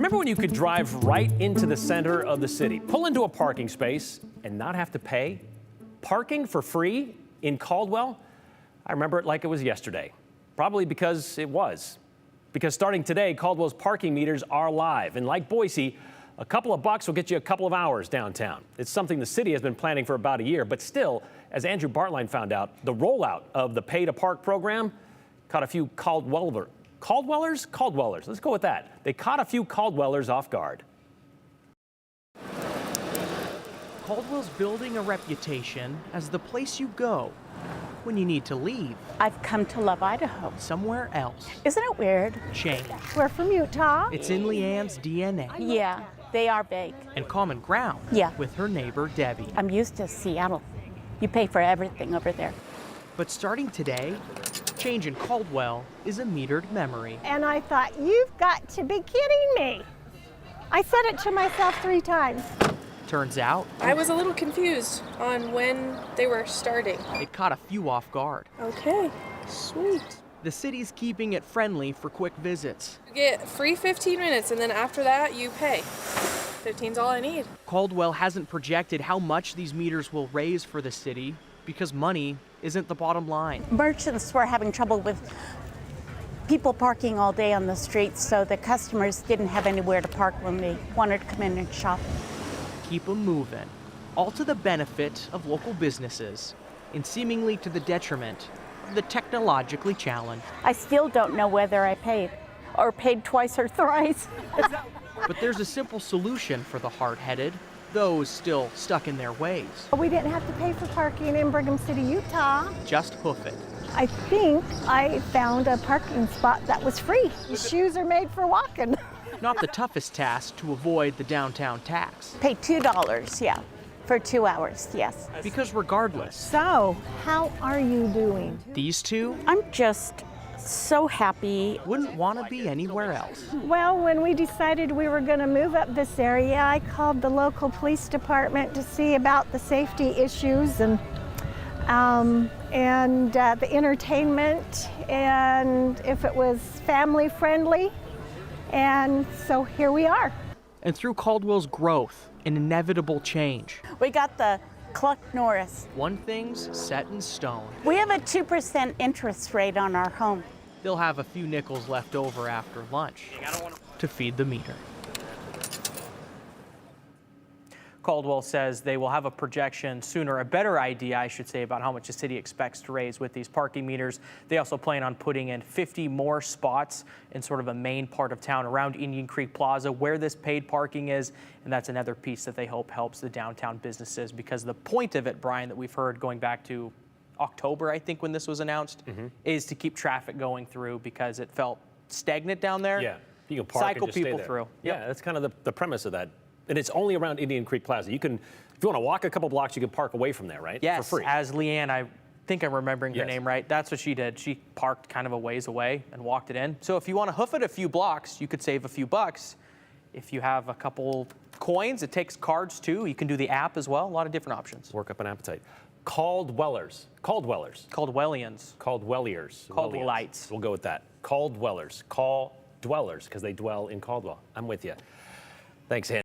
Remember when you could drive right into the center of the city, pull into a parking space, and not have to pay? Parking for free in Caldwell? I remember it like it was yesterday. Probably because it was. Because starting today, Caldwell's parking meters are live. And like Boise, a couple of bucks will get you a couple of hours downtown. It's something the city has been planning for about a year. But still, as Andrew Bartline found out, the rollout of the Pay to Park program caught a few Caldwellers? Let's go with that. They caught a few Caldwellers off guard. Caldwell's building a reputation as the place you go when you need to leave. I've come to love Idaho. Somewhere else. Isn't it weird? Change. We're from Utah. It's in Leanne's DNA. Yeah, they are big. And common ground Yeah. with her neighbor, Debbie. I'm used to Seattle. You pay for everything over there. But starting today, change in Caldwell is a metered memory. And I thought, you've got to be kidding me. I said it to myself 3 times. Turns out, I was a little confused on when they were starting. it caught a few off guard. Okay, sweet. The city's keeping it friendly for quick visits. You get free 15 minutes, and then after that, you pay. 15's all I need. Caldwell hasn't projected how much these meters will raise for the city because money isn't the bottom line. Merchants were having trouble with people parking all day on the streets, so the customers didn't have anywhere to park when they wanted to come in and shop. Keep them moving, all to the benefit of local businesses and seemingly to the detriment of the technologically challenged. I still don't know whether I paid or paid twice or thrice. But there's a simple solution for the hard-headed, those still stuck in their ways. We didn't have to pay for parking in Brigham City, Utah. Just hoof it. I think I found a parking spot that was free. Shoes are made for walking. Not the toughest task to avoid the downtown tax. Pay $2, yeah, for 2 hours, yes. Because regardless, So, how are you doing? these two I'm just so happy. wouldn't want to be anywhere else. Well, when we decided we were going to move up this area, I called the local police department to see about the safety issues and the entertainment and if it was family friendly. And so here we are. And through Caldwell's growth and inevitable change, We got the Cluck Norris. one thing's set in stone. We have a 2% interest rate on our home. They'll have a few nickels left over after lunch to feed the meter. Caldwell says they will have a projection sooner, a better idea, I should say, about how much the city expects to raise with these parking meters. They also plan on putting in 50 more spots in sort of a main part of town around Indian Creek Plaza where this paid parking is. And that's another piece that they hope helps the downtown businesses, because the point of it, Brian, that we've heard going back to October, I think, when this was announced, is to keep traffic going through because it felt stagnant down there. Yeah, you can park Cycle and just stay people there. through. Yeah, that's kind of the premise of that. And it's only around Indian Creek Plaza. You can, if you want to walk a couple blocks, you can park away from there, right? Yes, for free. as Leanne, I think I'm remembering her Yes. name right. That's what she did. She parked kind of a ways away and walked it in. So if you want to hoof it a few blocks, you could save a few bucks. If you have a couple coins, it takes cards too. You can do the app as well. A lot of different options. Work up an appetite. Caldwellers. Caldwellians. Caldwelliers. Caldwellites. We'll go with that. Caldwellers. Call dwellers, because they dwell in Caldwell. I'm with you. Thanks, Andy.